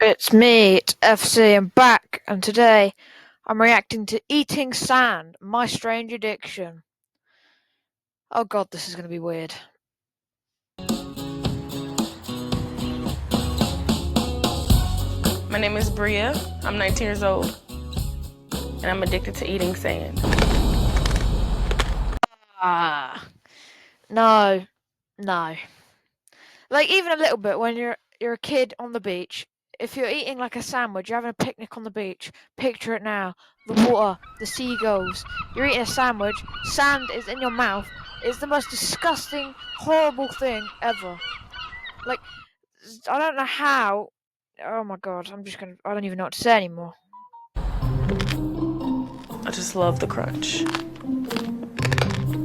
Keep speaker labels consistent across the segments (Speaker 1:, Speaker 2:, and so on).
Speaker 1: It's me, it's FC, I'm back, and today I'm reacting to Eating Sand, My Strange Addiction. Oh god, this is going to be weird.
Speaker 2: My name is Bria. I'm 19 years old, and I'm addicted to eating sand.
Speaker 1: No. Like, even a little bit when you're a kid on the beach. If you're eating like a sandwich, you're having a picnic on the beach, picture it now. The water, the seagulls, you're eating a sandwich, sand is in your mouth. It's the most disgusting, horrible thing ever. Like, I don't know how. Oh my god, I don't even know what to say anymore.
Speaker 2: I just love the crunch.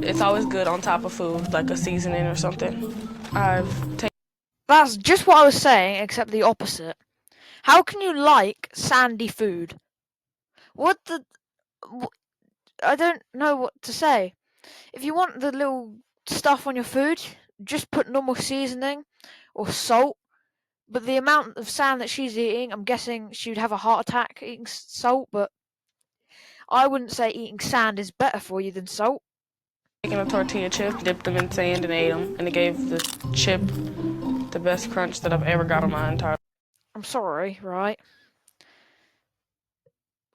Speaker 2: It's always good on top of food, like a seasoning or something.
Speaker 1: That's just what I was saying, except the opposite. How can you like sandy food? I don't know what to say. If you want the little stuff on your food, just put normal seasoning or salt. But the amount of sand that she's eating, I'm guessing she'd have a heart attack eating salt, but I wouldn't say eating sand is better for you than salt.
Speaker 2: Taking a tortilla chip, dipped them in sand and ate them, and it gave the chip the best crunch that I've ever got on my entire life.
Speaker 1: I'm sorry, right?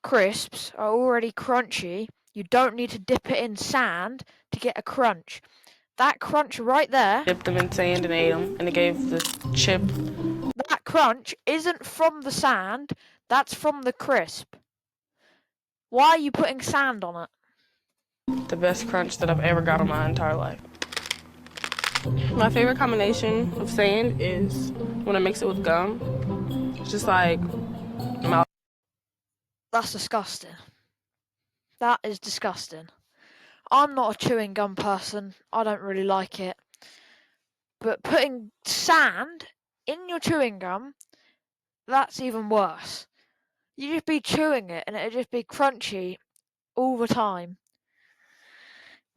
Speaker 1: Crisps are already crunchy. You don't need to dip it in sand to get a crunch. That crunch right there,
Speaker 2: Dipped them in sand and ate them, and it gave the chip.
Speaker 1: that crunch isn't from the sand, that's from the crisp. Why are you putting sand on it?
Speaker 2: The best crunch that I've ever got on my entire life. My favorite combination of sand is when I mix it with gum. It's just like mouth.
Speaker 1: That's disgusting. That is disgusting. I'm not a chewing gum person. I don't really like it. But putting sand in your chewing gum, that's even worse. You just be chewing it and it'd just be crunchy all the time.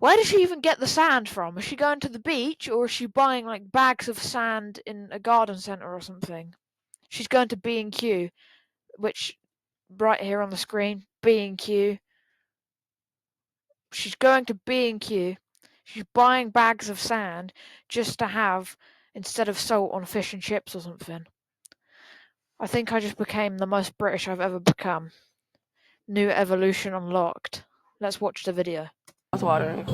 Speaker 1: Where does she even get the sand from? Is she going to the beach or is she buying like bags of sand in a garden centre or something? She's going to B&Q, which right here on the screen, B&Q. She's going to B&Q. She's buying bags of sand just to have instead of salt on fish and chips or something. I think I just became the most British I've ever become. New evolution unlocked. Let's watch the video.
Speaker 2: Watering.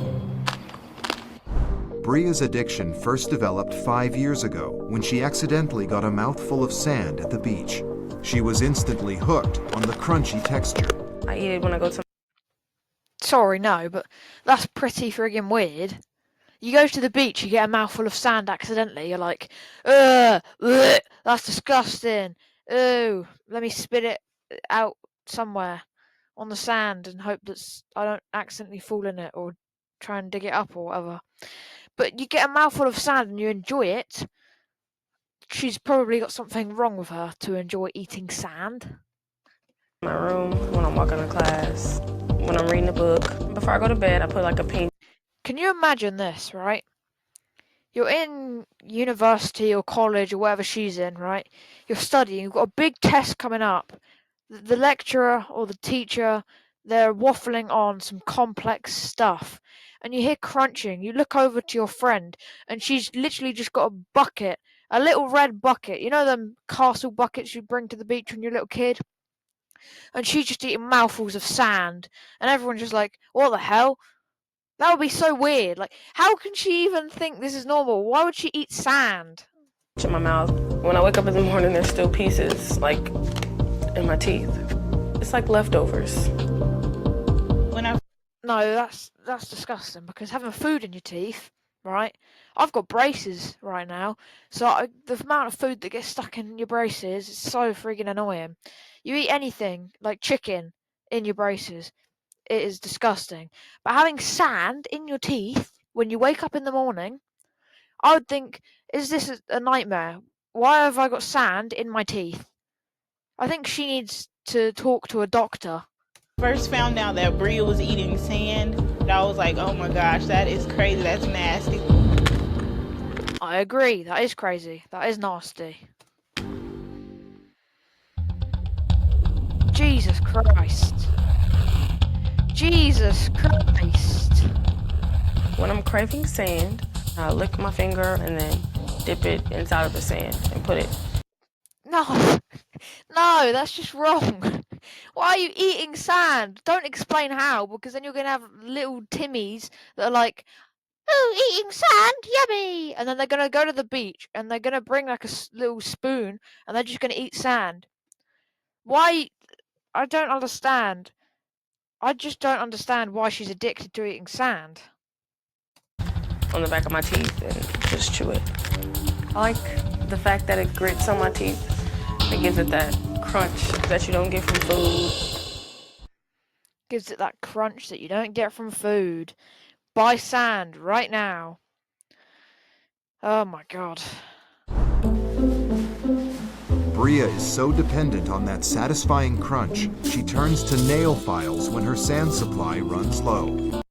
Speaker 3: Bria's addiction first developed 5 years ago when she accidentally got a mouthful of sand at the beach. She was instantly hooked on the crunchy texture.
Speaker 2: I eat it when I go to.
Speaker 1: Sorry, no, but that's pretty friggin' weird. You go to the beach, you get a mouthful of sand accidentally, you're like, ugh, that's disgusting. Ooh, let me spit it out somewhere on the sand and hope that I don't accidentally fall in it or try and dig it up or whatever. But you get a mouthful of sand and you enjoy it. She's probably got something wrong with her to enjoy eating sand.
Speaker 2: My room, when I'm walking to class, when I'm reading a book. Before I go to bed, I put like a pink.
Speaker 1: Can you imagine this, right? You're in university or college or wherever she's in, right? You're studying, you've got a big test coming up. The lecturer or the teacher, they're waffling on some complex stuff. And you hear crunching. You look over to your friend, and she's literally just got a bucket, a little red bucket. You know them castle buckets you bring to the beach when you're a little kid? And she's just eating mouthfuls of sand. And everyone's just like, what the hell? That would be so weird. Like, how can she even think this is normal? Why would she eat sand?
Speaker 2: In my mouth. When I wake up in the morning, there's still pieces, like, in my teeth. It's like leftovers.
Speaker 1: No, that's disgusting, because having food in your teeth, right? I've got braces right now, so the amount of food that gets stuck in your braces is so friggin' annoying. You eat anything, like chicken, in your braces, it is disgusting. But having sand in your teeth when you wake up in the morning, I would think, is this a nightmare? Why have I got sand in my teeth? I think she needs to talk to a doctor.
Speaker 4: First found out that Bria was eating sand, I was like, oh my gosh, that is crazy, that's nasty.
Speaker 1: I agree, that is crazy, that is nasty. Jesus Christ. Jesus Christ.
Speaker 2: When I'm craving sand, I lick my finger and then dip it inside of the sand and put it.
Speaker 1: No. No, that's just wrong. Why are you eating sand? Don't explain how, because then you're going to have little Timmies that are like, oh, eating sand, yummy! And then they're going to go to the beach and they're going to bring like a little spoon and they're just going to eat sand. Why? I don't understand. I just don't understand why she's addicted to eating sand.
Speaker 2: On the back of my teeth and just chew it. I like the fact that it grits on my teeth. It gives it that crunch that you don't get from food.
Speaker 1: Gives it that crunch that you don't get from food. Buy sand right now. Oh my god.
Speaker 3: Bria is so dependent on that satisfying crunch, she turns to nail files when her sand supply runs low.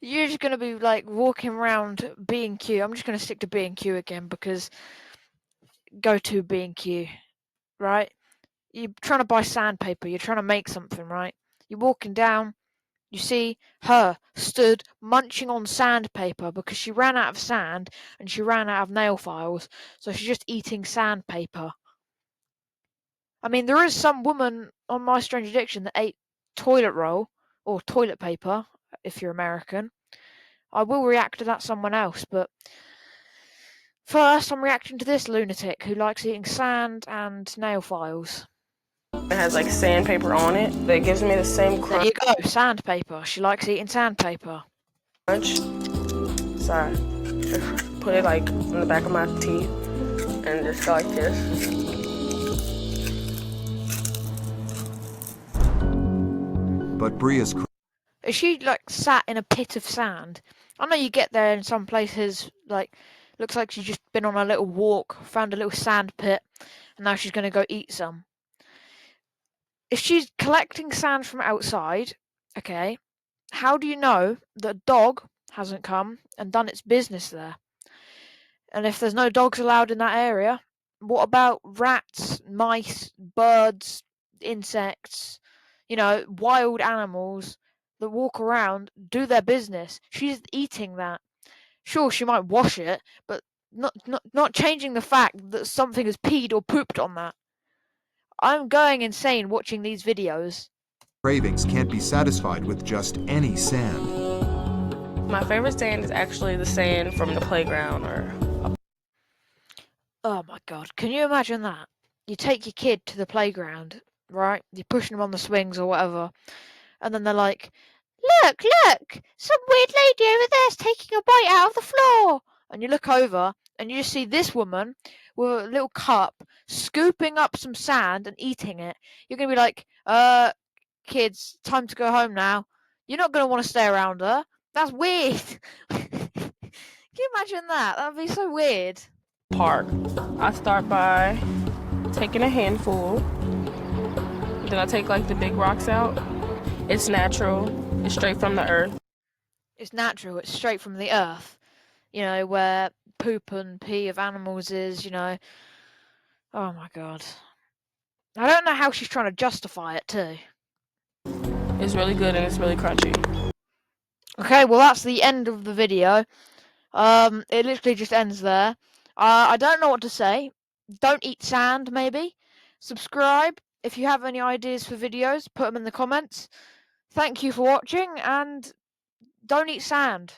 Speaker 1: You're just gonna be like walking around B&Q. I'm just gonna stick to B&Q again because go to B&Q, right? You're trying to buy sandpaper. You're trying to make something, right? You're walking down. You see her stood munching on sandpaper because she ran out of sand and she ran out of nail files, so she's just eating sandpaper. I mean, there is some woman on My Strange Addiction that ate toilet roll or toilet paper, if you're American. I will react to that someone else, but first I'm reacting to this lunatic who likes eating sand and nail files.
Speaker 2: It has like sandpaper on it. It gives me the same
Speaker 1: There
Speaker 2: crunch.
Speaker 1: you go, sandpaper. She likes eating sandpaper.
Speaker 2: Sorry. Put it like in the back of my teeth and just go like this.
Speaker 3: But Bria's
Speaker 1: Is she like sat in a pit of sand? I know you get there in some places, like, looks like she's just been on a little walk, found a little sand pit, and now she's going to go eat some. If she's collecting sand from outside, okay, how do you know that a dog hasn't come and done its business there? And if there's no dogs allowed in that area, what about rats, mice, birds, insects, wild animals that walk around, do their business? She's eating that. Sure, she might wash it, but not changing the fact that something has peed or pooped on that. I'm going insane watching these videos.
Speaker 3: cravings can't be satisfied with just any sand.
Speaker 2: My favorite sand is actually the sand from the playground or.
Speaker 1: Oh my god, can you imagine that? You take your kid to the playground, right? You're pushing them on the swings or whatever, and then they're like, look, some weird lady over there's taking a bite out of the floor. And you look over and you just see this woman with a little cup scooping up some sand and eating it. You're going to be like, kids, time to go home now. You're not going to want to stay around her. That's weird. Can you imagine that? That'd be so weird.
Speaker 2: Park. I start by taking a handful. Then I take like the big rocks out. It's natural. It's straight from the earth.
Speaker 1: It's natural. It's straight from the earth. Where poop and pee of animals is, Oh my god. I don't know how she's trying to justify it too.
Speaker 2: It's really good and it's really crunchy.
Speaker 1: Okay, well that's the end of the video. It literally just ends there. I don't know what to say. Don't eat sand, maybe. Subscribe. If you have any ideas for videos, put them in the comments. Thank you for watching, and don't eat sand.